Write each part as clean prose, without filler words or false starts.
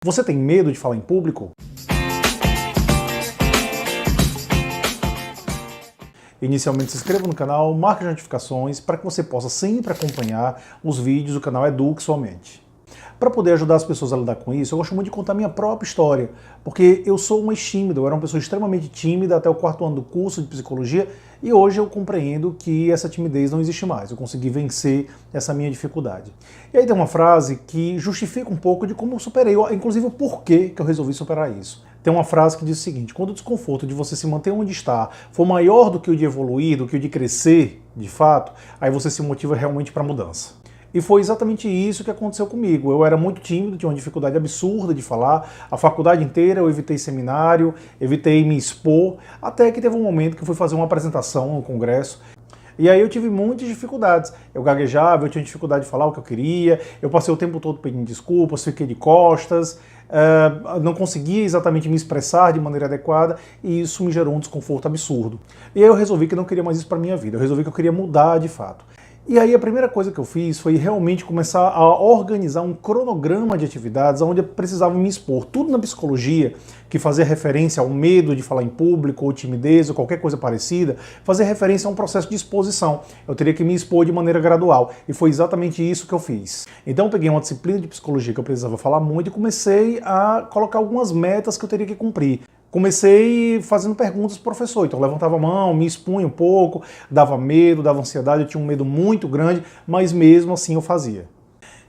Você tem medo de falar em público? Inicialmente se inscreva no canal, marque as notificações para que você possa sempre acompanhar os vídeos do canal Eduque Sua Mente. Para poder ajudar as pessoas a lidar com isso, eu gosto muito de contar minha própria história, porque eu sou mais tímido, eu era uma pessoa extremamente tímida até o 4º ano do curso de psicologia e hoje eu compreendo que essa timidez não existe mais, eu consegui vencer essa minha dificuldade. E aí tem uma frase que justifica um pouco de como eu superei, inclusive o porquê que eu resolvi superar isso. Tem uma frase que diz o seguinte: quando o desconforto de você se manter onde está for maior do que o de evoluir, do que o de crescer, de fato, aí você se motiva realmente para a mudança. E foi exatamente isso que aconteceu comigo. Eu era muito tímido, tinha uma dificuldade absurda de falar. A faculdade inteira eu evitei seminário, evitei me expor, até que teve um momento que eu fui fazer uma apresentação no congresso. E aí eu tive muitas dificuldades. Eu gaguejava, eu tinha dificuldade de falar o que eu queria, eu passei o tempo todo pedindo desculpas, fiquei de costas, não conseguia exatamente me expressar de maneira adequada e isso me gerou um desconforto absurdo. E aí eu resolvi que eu não queria mais isso para minha vida, eu resolvi que eu queria mudar de fato. E aí a primeira coisa que eu fiz foi realmente começar a organizar um cronograma de atividades onde eu precisava me expor. Tudo na psicologia, que fazia referência ao medo de falar em público, ou timidez, ou qualquer coisa parecida, fazia referência a um processo de exposição. Eu teria que me expor de maneira gradual. E foi exatamente isso que eu fiz. Então eu peguei uma disciplina de psicologia que eu precisava falar muito e comecei a colocar algumas metas que eu teria que cumprir. Comecei fazendo perguntas para o professor, então eu levantava a mão, me expunha um pouco, dava medo, dava ansiedade, eu tinha um medo muito grande, mas mesmo assim eu fazia.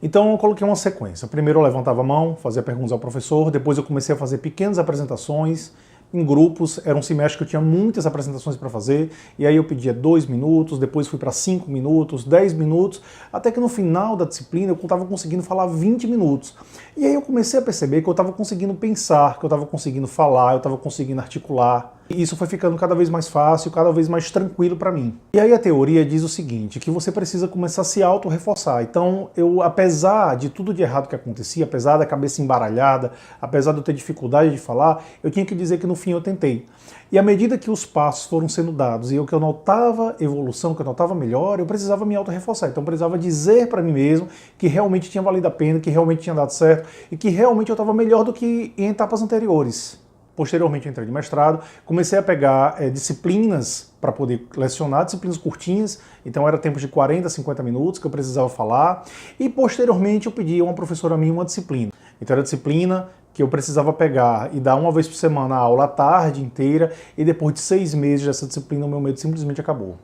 Então eu coloquei uma sequência. Primeiro eu levantava a mão, fazia perguntas ao professor, depois eu comecei a fazer pequenas apresentações em grupos, era um semestre que eu tinha muitas apresentações para fazer, e aí eu pedia 2 minutos, depois fui para 5 minutos, 10 minutos, até que no final da disciplina eu estava conseguindo falar 20 minutos. E aí eu comecei a perceber que eu estava conseguindo pensar, que eu estava conseguindo falar, eu estava conseguindo articular. E isso foi ficando cada vez mais fácil, cada vez mais tranquilo para mim. E aí a teoria diz o seguinte, que você precisa começar a se auto-reforçar. Então, apesar de tudo de errado que acontecia, apesar da cabeça embaralhada, apesar de eu ter dificuldade de falar, eu tinha que dizer que no fim eu tentei. E à medida que os passos foram sendo dados e eu notava evolução, que eu notava melhor, eu precisava me auto-reforçar. Então eu precisava dizer para mim mesmo que realmente tinha valido a pena, que realmente tinha dado certo e que realmente eu estava melhor do que em etapas anteriores. Posteriormente eu entrei de mestrado, comecei a pegar disciplinas para poder lecionar, disciplinas curtinhas, então era tempo de 40, 50 minutos que eu precisava falar, e posteriormente eu pedi a uma professora minha uma disciplina. Então era disciplina que eu precisava pegar e dar uma vez por semana a aula a tarde inteira, e depois de 6 meses dessa disciplina o meu medo simplesmente acabou.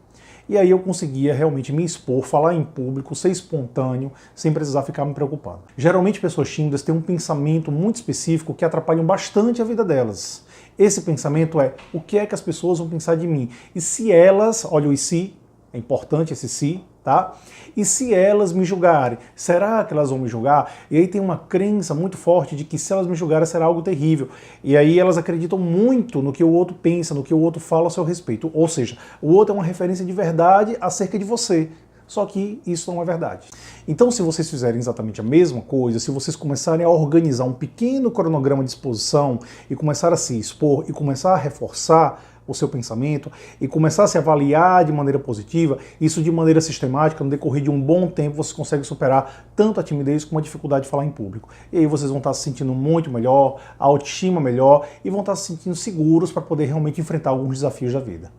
E aí eu conseguia realmente me expor, falar em público, ser espontâneo, sem precisar ficar me preocupando. Geralmente pessoas tímidas têm um pensamento muito específico que atrapalham bastante a vida delas. Esse pensamento é: o que é que as pessoas vão pensar de mim? E se elas, olha o "e se", é importante esse "se", tá? E se elas me julgarem? Será que elas vão me julgar? E aí tem uma crença muito forte de que se elas me julgarem será algo terrível. E aí elas acreditam muito no que o outro pensa, no que o outro fala a seu respeito. Ou seja, o outro é uma referência de verdade acerca de você. Só que isso não é verdade. Então, se vocês fizerem exatamente a mesma coisa, se vocês começarem a organizar um pequeno cronograma de exposição e começar a se expor e começar a reforçar o seu pensamento e começar a se avaliar de maneira positiva, isso de maneira sistemática, no decorrer de um bom tempo, você consegue superar tanto a timidez como a dificuldade de falar em público. E aí vocês vão estar se sentindo muito melhor, a autoestima melhor e vão estar se sentindo seguros para poder realmente enfrentar alguns desafios da vida.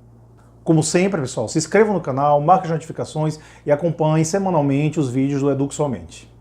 Como sempre, pessoal, se inscrevam no canal, marquem as notificações e acompanhem semanalmente os vídeos do Eduque Sua Mente.